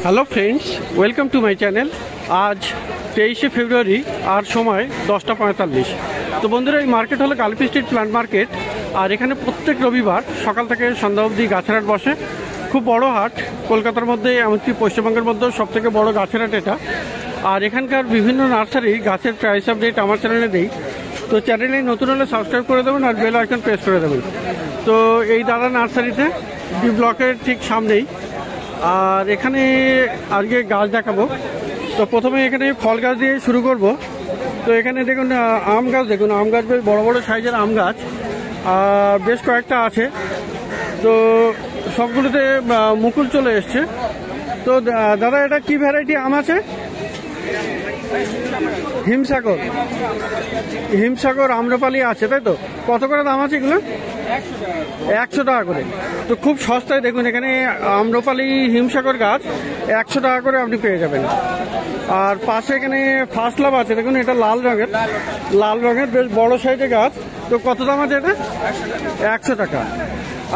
Hello friends, welcome to my channel. আজ 23শে ফেব্রুয়ারি আর সময় 10টা 45। তো বন্ধুরা, এই মার্কেট হলো গালিপি স্ট্রিট প্ল্যান্ট মার্কেট। আর এখানে প্রত্যেক রবিবার সকাল থেকে সন্ধ্যা অবধি গাছের হাট বসে। খুব বড় হাট, কলকাতার মধ্যে এমনকি পশ্চিমবঙ্গের মধ্যেও সবথেকে বড় গাছের হাট এটা। আর এখানকার বিভিন্ন নার্সারি গাছের প্রাইস আপডেট আমার চ্যানেলে দেই। তো চ্যানেলে নতুন হলে সাবস্ক্রাইব করে দেবেন আর বেল আইকন প্রেস করে দেবেন। তো এই দাদা নার্সারিতে ডি ব্লকের ঠিক সামনেই। আর এখানে আজকে গাছ দেখাবো। তো প্রথমে এখানে ফল গাছ দিয়ে শুরু করব। তো এখানে দেখুন আম গাছ, দেখুন আম গাছ বেশ বড় বড় সাইজের আম গাছ বেশ কয়েকটা আছে। তো সবগুলোতে মুকুল চলে এসছে। তো দাদা, এটা কি ভ্যারাইটি আম আছে? হিমসাগর, হিমসাগর আম্রপালি আছে, তাই তো? কত করে দাম আছে এগুলো? 100 টাকা করে। তো খুব সস্তায় দেখুন এখানে আম্রপালি হিমসাগর গাছ 100 টাকা করে আপনি পেয়ে যাবেন। আর পাশে এখানে ফার্স্ট লাভ আছে, দেখুন এটা লাল রঙের বেশ বড় সাইজের গাছ। তো কত দাম আছে এটা? 100 টাকা।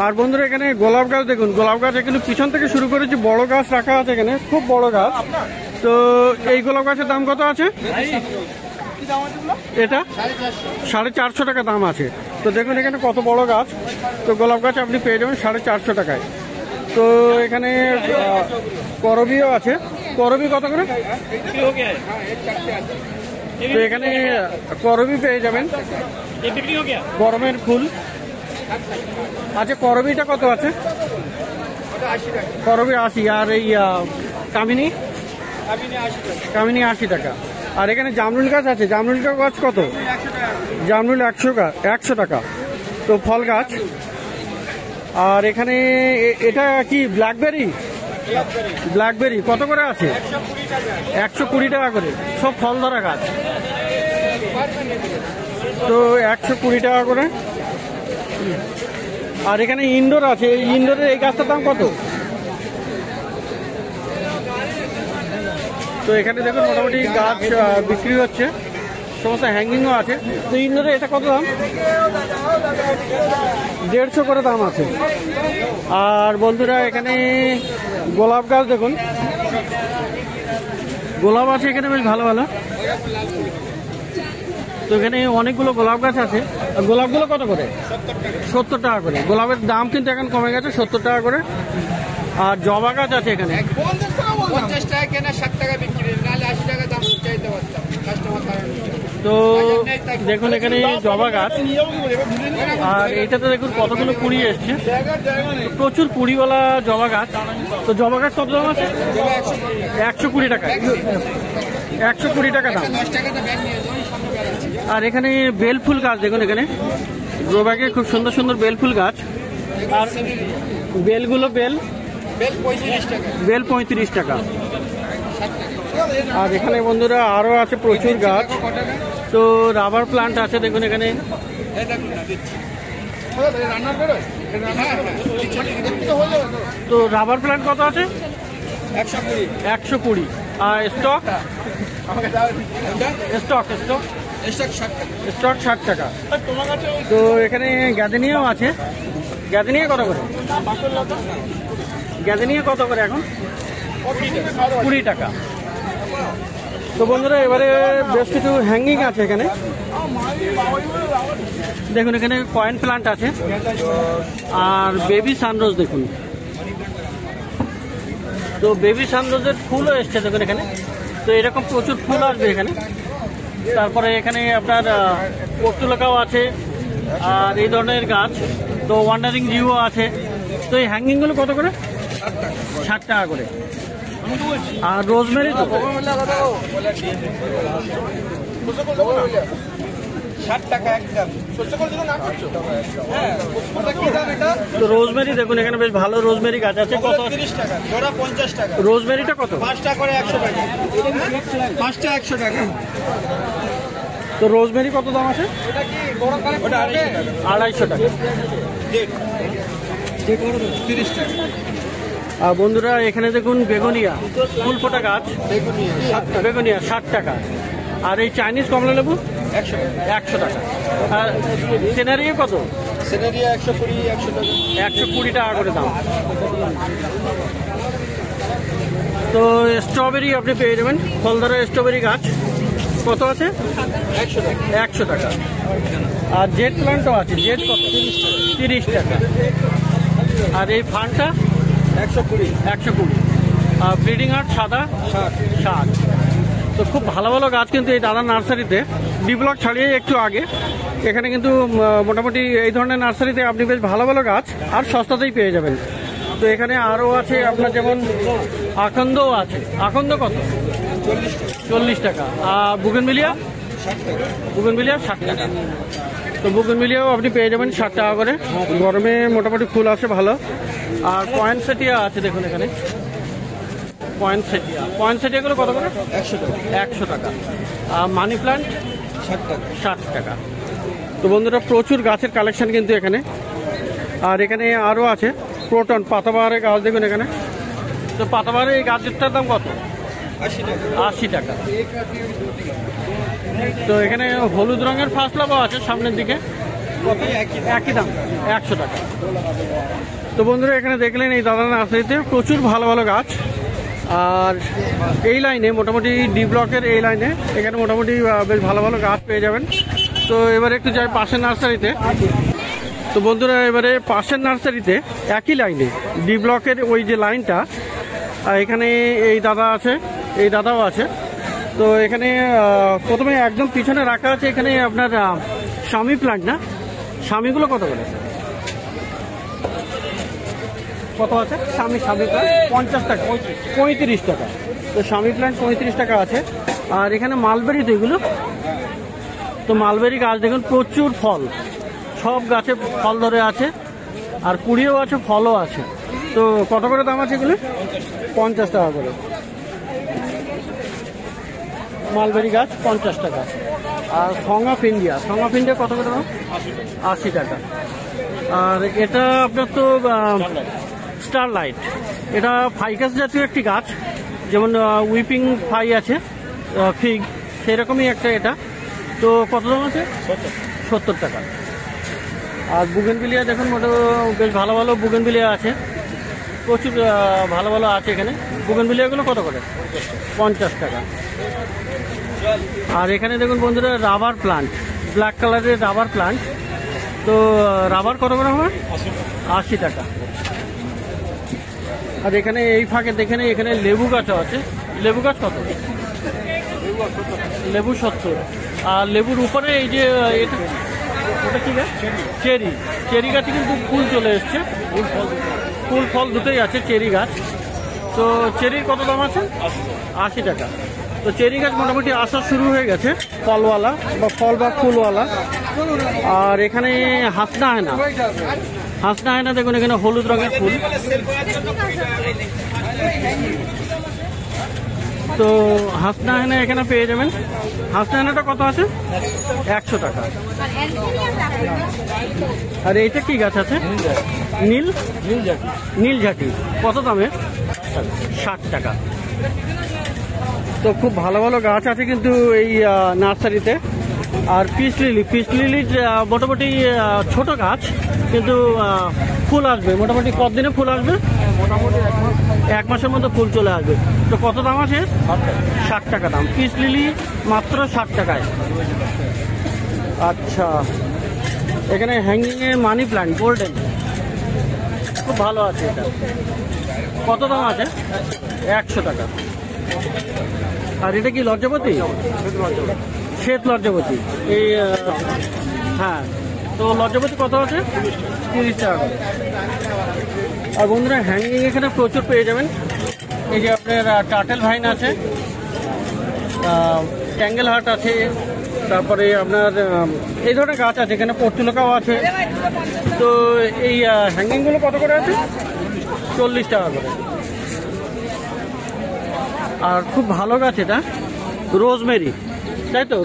আর বন্ধুরা, এখানে গোলাপ গাছ দেখুন, গোলাপ গাছ এখানে পিছন থেকে শুরু করেছি, বড় গাছ রাখা আছে এখানে, খুব বড় গাছ। তো এই গোলাপ গাছের দাম কত আছে? এটা 450 টাকা দাম আছে। তো দেখুন এখানে কত বড় গাছ। তো গোলাপ গাছ আপনি পেয়ে যাবেন 450 টাকায়। তো এখানে করবিও আছে। করবি কত করে? তো এখানে করবি পেয়ে যাবেন, গরমের ফুল। আচ্ছা, করবিটা কত আছে? করবি 80। আর এই কামিনী 80 টাকা। আর এখানে জামরুল গাছ আছে, জামরুল গাছ কত? জামরুল 100 টাকা। তো ফল গাছ। আর এখানে এটা কি ব্ল্যাকবেরি কত করে আছে? 120 টাকা করে। সব ফল ধরা গাছ। তো 120 টাকা করে। আর এখানে ইনডোর আছে, এই ইনডোরের এই গাছটার দাম কত? তো এখানে দেখুন মোটামুটি গাছ বিক্রি হচ্ছে, সমস্ত হ্যাঙ্গিংও আছে। তো ইনডোরে এটা কত দাম? 150 করে দাম আছে। আর বন্ধুরা, এখানে গোলাপ গাছ দেখুন, গোলাপ আছে এখানে বেশ ভালো ভালো। তো এখানে অনেকগুলো গোলাপ গাছ আছে। গোলাপগুলো কত করে? 70 টাকা করে। গোলাপের দাম কিন্তু এখন কমে গেছে, 70 টাকা করে। আর জবা গাছ আছে এখানে, 50 টাকা কেনা, 60 টাকা বিক্রি, নাহলে 80 টাকা দাম চাইতে পারতাম কাস্টমার কারণ। তো দেখুন এখানে জবা গাছ। আর এইটাতে দেখুন কতগুলো কুড়ি এসছে, প্রচুর কুড়িওয়ালা জবা গাছ। তো জবা গাছ কত দাম আছে? 120 টাকা। 120 টাকা দাম। আর এখানে বেলফুল গাছ দেখুন, এখানে গ্রো ব্যাগে খুব সুন্দর সুন্দর বেলফুল গাছ। আর বেলগুলো বেল 35 টাকা। আর এখানে বন্ধুরা আরো আছে প্রচুর গাছ। তো রাবার প্লান্ট আছে দেখুন এখানে। তো রাবার প্লান্ট কত আছে? 120। আর স্টক 60 টাকা। তো এখানে গ্যাদেনিয়াও আছে। গ্যাদেনিয়া কত করে? গ্যাদেনিয়া কত করে এখন? 20 টাকা। তো বন্ধুরা, এবারে বেশ কিছু হ্যাঙ্গিং আছে এখানে। দেখুন এখানে কয়েন প্লান্ট আছে। আর বেবি সানরোজ দেখুন। তো বেবি সানরোজের ফুলও এসছে দেখুন এখানে। তো এরকম প্রচুর ফুল আসবে এখানে। তারপরে এখানে আপনার পর্তুলাকাও আছে আর এই ধরনের গাছ। তো ওয়ান্ডারিং জিও আছে। তো এই হ্যাঙ্গিংগুলো কত করে? 60 টাকা করে। আর রোজমেরি তো 60 টাকা একদম। তো রোজমেরি দেখুন এখানে বেশ ভালো রোজমেরি গাছ আছে। কত? 30 টাকা জোড়া, 50 টাকা। রোজমেরিটা কত? 5 টাকা করে 100 টাকা। 5টা 100 টাকা। তো রোজমেরি কত দাম আছে? এটা কি বড় কালে? ওটা 250 টাকা। 30 টাকা। আর বন্ধুরা, এখানে দেখুন বেগুনিয়া ফুল ফোটা গাছ, বেগুনিয়া 60 টাকা। আর এই চাইনিজ কমলা লেবু 100 টাকা। আর সিনারিও কত? সিনারিয়া 120 টাকা। 120 টাকা করে দাম। তো তো স্ট্রবেরি আপনি পেয়ে যাবেন, ফলদারা স্ট্রবেরি গাছ কত আছে? 100 টাকা। আর জেড প্লান্টও আছে, জেড কত? 30 টাকা। আর এই ফানটা 120। আর ব্রিডিং হার্ট সাদা 60। তো খুব ভালো ভালো গাছ কিন্তু এই দাদা নার্সারিতে, ডি ব্লক ছাড়িয়ে একটু আগে, এখানে কিন্তু মোটামুটি এই ধরনের নার্সারিতে আপনি বেশ ভালো ভালো গাছ আর সস্তাতেই পেয়ে যাবেন। তো এখানে আরও আছে আপনার, যেমন আকন্দও আছে। আকন্দ কত? 40 টাকা। আর বুগেনভিলিয়া 60 টাকা। তো বুগেনভিলিয়াও আপনি পেয়ে যাবেন 60 টাকা করে। গরমে মোটামুটি ফুল আসে ভালো। আর পয়েন্টসেটিয়া আছে, দেখুন এখানে পয়েন্টসেটিয়াগুলো কত করে? 100 টাকা। আর মানি প্লান্ট 60 টাকা। তো বন্ধুরা প্রচুর গাছের কালেকশন কিন্তু এখানে। আর এখানে আরও আছে ক্রোটন, পাতাবাহারের গাছ দেখুন এখানে। তো পাতাবাহারের এই গাছটার দাম কত? 80 টাকা। তো এখানে হলুদ রঙের ফার্স্ট লাভও আছে সামনের দিকে, একই দাম 100 টাকা। তো বন্ধুরা এখানে দেখলেন এই দাদা নার্সারিতে প্রচুর ভালো ভালো গাছ। আর এই লাইনে মোটামুটি ডি ব্লকের এই লাইনে এখানে মোটামুটি বেশ ভালো ভালো গাছ পেয়ে যাবেন। তো এবারে একটু যাই পাশের নার্সারিতে। তো বন্ধুরা এবারে পাশের নার্সারিতে একই লাইনে ডি ব্লকের ওই যে লাইনটা, এখানে এই দাদা আছে, এই দাদাও আছে। তো এখানে প্রথমে একদম পিছনে রাখা আছে এখানে আপনার স্বামী প্লান্ট, না স্বামীগুলো কত করে? কত আছে স্বামী প্লান্ট? 50 টাকা, 35 টাকা। তো স্বামী প্লান্ট 35 টাকা আছে। আর এখানে মালবেরি, তো এগুলো তো মালবেরি গাছ দেখুন, প্রচুর ফল, সব গাছে ফল ধরে আছে। আর কুড়িও আছে, ফলও আছে। তো কত করে দাম আছে এগুলো? 50 টাকা করে। মালবেরি গাছ 50 টাকা। আর সং অফ ইন্ডিয়া কত করে দাম? 80 টাকা। আর এটা আপনার তো স্টারলাইট, এটা ফাইকাস জাতীয় একটি গাছ, যেমন উইপিং ফাই আছে, ফিগ সেরকমই একটা এটা। তো কত দাম আছে? 70 টাকা। আর বুগেনভিলিয়া দেখুন, বেশ ভালো ভালো বুগেনভিলিয়া আছে, প্রচুর ভালো ভালো আছে এখানে। বুগেনভিলিয়াগুলো কত করে? 50 টাকা। আর এখানে দেখুন বন্ধুরা রাবার প্লান্ট, ব্ল্যাক কালারের রাবার প্লান্ট। তো রাবার কত করে হবে? 80 টাকা। আর এখানে এই ফাঁকে দেখেন এখানে লেবু গাছও আছে। লেবু গাছ কত? লেবু 70। আর লেবুর উপরে এই যে এটা, ওটা কি গাছ? চেরি গাছে কিন্তু ফুল চলে এসছে, ফুল ফল দুটোই আছে চেরি গাছ। তো চেরির কত দাম আছে? 80 টাকা। তো চেরি গাছ মোটামুটি আসা শুরু হয়ে গেছে, ফলওয়ালা বা ফল বা ফুলওয়ালা। আর এখানে হাসনা হয় না, দেখুন এখানে হলুদ রঙের ফুল। তো হাসনা হয় না এখানে পেয়ে যাবেন। হাসনা হানাটা কত আছে? 100 টাকা। আর এইটা কি গাছ আছে? নীলঝাটি কত দামে? 60 টাকা। তো খুব ভালো ভালো গাছ আছে কিন্তু এই নার্সারিতে। আর পিস লিলি মোটামুটি ছোট গাছ, কিন্তু ফুল আসবে মোটামুটি কতদিনে ফুল আসবে? মোটামুটি 1 মাসের মধ্যে ফুল চলে আসবে। তো কত দাম আছে? 60 টাকা দাম। পিস লিলি মাত্র 60 টাকায়। আচ্ছা, এখানে হ্যাঙ্গিংয়ে মানি প্ল্যান্ট গোল্ডেন খুব ভালো আছে। এটা কত দাম আছে? 100 টাকা। আর এটা কি লজ্জাপতি? শ্বেত লজ্জাপতি। এই হ্যাঁ, তো লজ্জাপতি কত আছে? 30 টাকা করে। আর বন্ধুরা হ্যাঙ্গিং এখানে প্রচুর পেয়ে যাবেন। এই যে আপনার টার্টেল ভাইন আছে, ট্যাঙ্গেল হার্ট আছে, তারপরে আপনার এই ধরনের গাছ আছে, এখানে পর্তুলকাও আছে। তো এই হ্যাঙ্গিংগুলো কত করে আছে? 40 টাকা করে। আর খুব ভালো গাছ এটা রোজমেরি, তাই তো?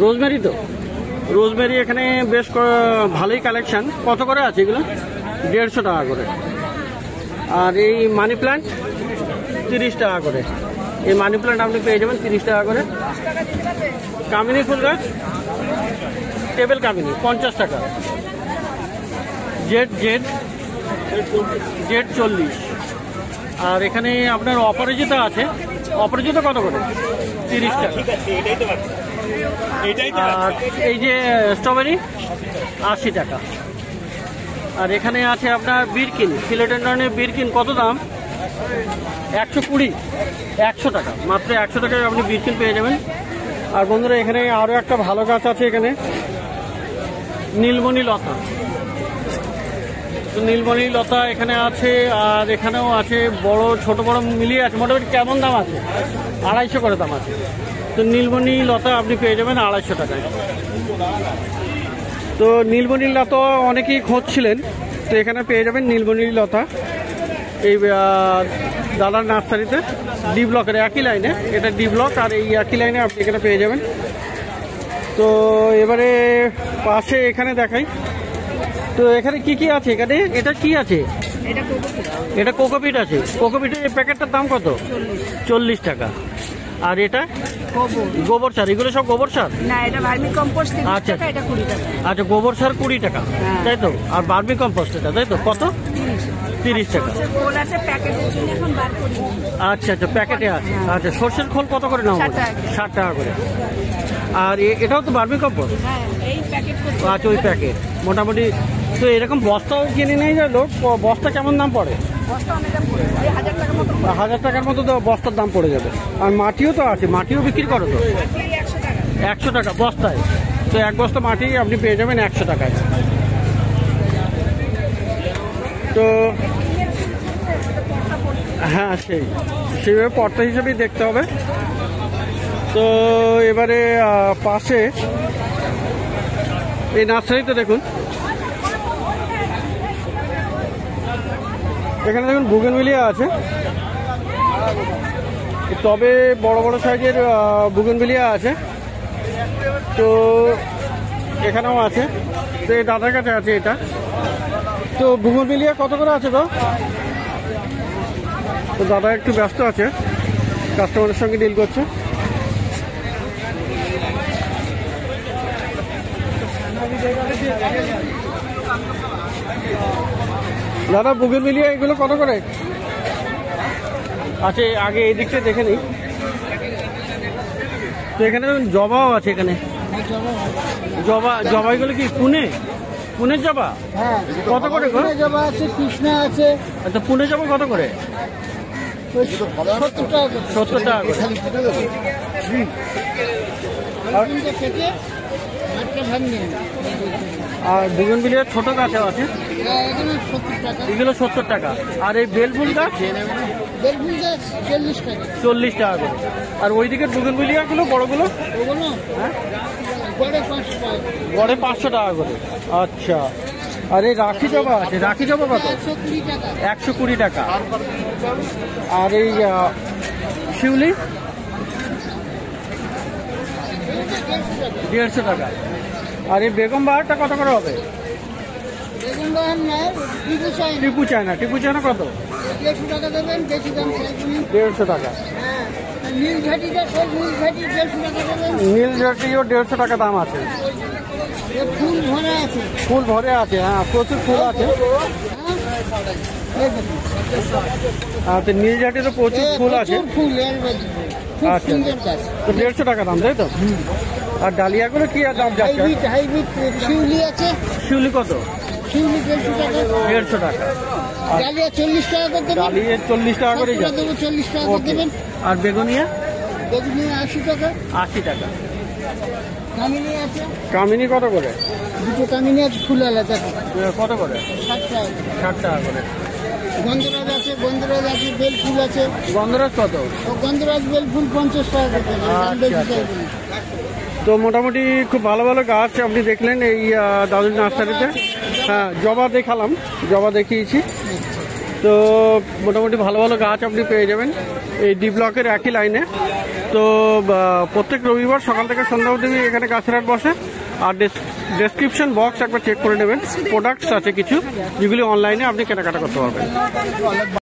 রোজমেরি এখানে বেশ ভালোই কালেকশন। কত করে আছে এগুলো? 150 টাকা করে। আর এই মানি প্ল্যান্ট 30 টাকা করে। এই মানি প্ল্যান্ট আপনি পেয়ে যাবেন 30 টাকা করে। কামিনী ফুল গাছ, টেবিল কামিনী 50 টাকা। জেড 40। আর এখানে আপনার অপরাজিতা আছে অপরাজিত কত করে? 30 টাকা। আর এই যে স্ট্রবেরি 80 টাকা। আর এখানে আছে আপনার বিরকিন, ফিলোডেন্ড্রনের বিরকিন, কত দাম? 120, 100 টাকা, মাত্র 100 টাকায় আপনি বিরকিন পেয়ে যাবেন। আর বন্ধুরা এখানে আরও একটা ভালো গাছ আছে, এখানে নীলমণি লতা। তো নীলমণি লতা এখানে আছে, আর এখানেও আছে বড় ছোট বড় মিলিয়ে আছে। মোটামুটি কেমন দাম আছে? 250 করে দাম আছে। তো নীলমণি লতা আপনি পেয়ে যাবেন 250 টাকায়। তো নীলমণি লতা অনেকেই খুঁজছিলেন, তো এখানে পেয়ে যাবেন নীলমণি লতা এই দাদার নার্সারিতে, ডি ব্লকের একই লাইনে। এটা ডি ব্লক, আর এই একই লাইনে আপনি এখানে পেয়ে যাবেন। তো এবারে পাশে এখানে দেখাই, তো এখানে কি কি আছে? এখানে এটা কি আছে? এটা কোকোপিট আছে। কোকোপিটের এই প্যাকেটটার দাম কত? 40 টাকা। আর এটা গোবর সার, এগুলো সব গোবর সার না, এটা ভার্মি কম্পোস্ট 30 টাকা, এটা 20 টাকা। আচ্ছা, গোবর সার 20 টাকা, তাই তো? আর ভার্মি কম্পোস্ট এটা, তাই তো? কত? 30 টাকা। খোল আছে প্যাকেটের জন্য, এখন বার করি। আচ্ছা আচ্ছা, প্যাকেটে আছে। আচ্ছা, সর্ষের খোল কত করে নাও? 60 টাকা করে। আর এটাও তো ভার্মি কম্পোস্ট? হ্যাঁ, এই প্যাকেট। আচ্ছা, ওই প্যাকেট মোটামুটি। তো এরকম বস্তাও কিনে নিয়ে যায় লোক, বস্তা কেমন দাম পড়ে? বস্তা অনেক দাম পড়ে, 1000 টাকার মতো। 1000 টাকার মতো তো বস্তার দাম পড়ে যাবে। আর মাটিও তো আছে, মাটিও বিক্রি করো তো? 100 টাকা। 100 টাকা বস্তায়। তো এক বস্তা মাটি আপনি পেয়ে যাবেন 100 টাকায়। তো হ্যাঁ, সেইভাবে পর্তা হিসেবেই দেখতে হবে। তো এবারে পাশে এই নার্সারিতে দেখুন, এখানে দেখুন বুগেনভিলিয়া আছে, তবে বড় বড় সাইজের বুগেনভিলিয়া আছে। তো এখানেও আছে, তো এই দাদার কাছে আছে এটা। তো বুগেনভিলিয়া কত করে আছে তো? তো দাদা একটু ব্যস্ত আছে, কাস্টমারের সঙ্গে ডিল করছে। দাদা বুগেনভিলিয়া এগুলো কত করে? আচ্ছা, আগে এই দিকটা দেখে নিই। তো এখানে জবাও আছে, এখানে জবা এগুলো কি পুনের জবা? হ্যাঁ, কত করে? জবা আছে, কৃষ্ণা আছে। আচ্ছা, পুনে জবা কত করে? 70 টাকা। 70 টাকা করে। আর বুগেনভিলিয়ার ছোট গাছও আছে, এগুলো 70 টাকা। আর এই বেলফুল গাছ 40 টাকা করে। আর ওই দিকের বুগেনভিলিয়াগুলো বড়গুলো গড়ে 500 টাকা করে। আচ্ছা, আর এই রাখি জবা আছে, রাখি জবা কত? 120 টাকা। আর এই শিউলি 150 টাকা। আর এই বেগম বাহারটা কত করে হবে? টিপু চায়না কত? 150 টাকা। নীল ঝাঁটিও 150 টাকা দাম আছে। ফুল ভরে আছে, হ্যাঁ, প্রচুর ফুল আছে। আচ্ছা, নীল ঝাঁটিতে প্রচুর ফুল আছে। আচ্ছা, তো 150 টাকা দাম, তাই তো? আর ডালিয়াগুলো কি দাম যাচ্ছে? শিউলি আছে। শিউলি কত? শিউলি 150 টাকা। ডালিয়া 40 টাকা করে দেবেন। ডালিয়া 40 টাকা করে যাবে। 40 টাকা করে দেবেন। আর বেগুনিয়া? বেগুনিয়া 80 টাকা। 80 টাকা। কামিনী আছে। কামিনী কত করে? দুটো কামিনী আছে, ফুল আলাদা কত করে? 60 টাকা। 60 টাকা করে। গন্ধরাজ আছে, বেল ফুল আছে। গন্ধরাজ কত? গন্ধরাজ বেল ফুল 50 টাকা করে। তো মোটামুটি খুব ভালো ভালো গাছ আপনি দেখলেন এই দাদুর নার্সারিতে। হ্যাঁ, জবা দেখালাম, জবা দেখিয়েছি। তো মোটামুটি ভালো ভালো গাছ আপনি পেয়ে যাবেন এই ডি ব্লকের একই লাইনে। তো প্রত্যেক রবিবার সকাল থেকে সন্ধ্যা অবধি এখানে গাছের হাট বসে। আর ডেসক্রিপশন বক্স একবার চেক করে নেবেন, প্রোডাক্টস আছে কিছু যেগুলি অনলাইনে আপনি কেনাকাটা করতে পারবেন।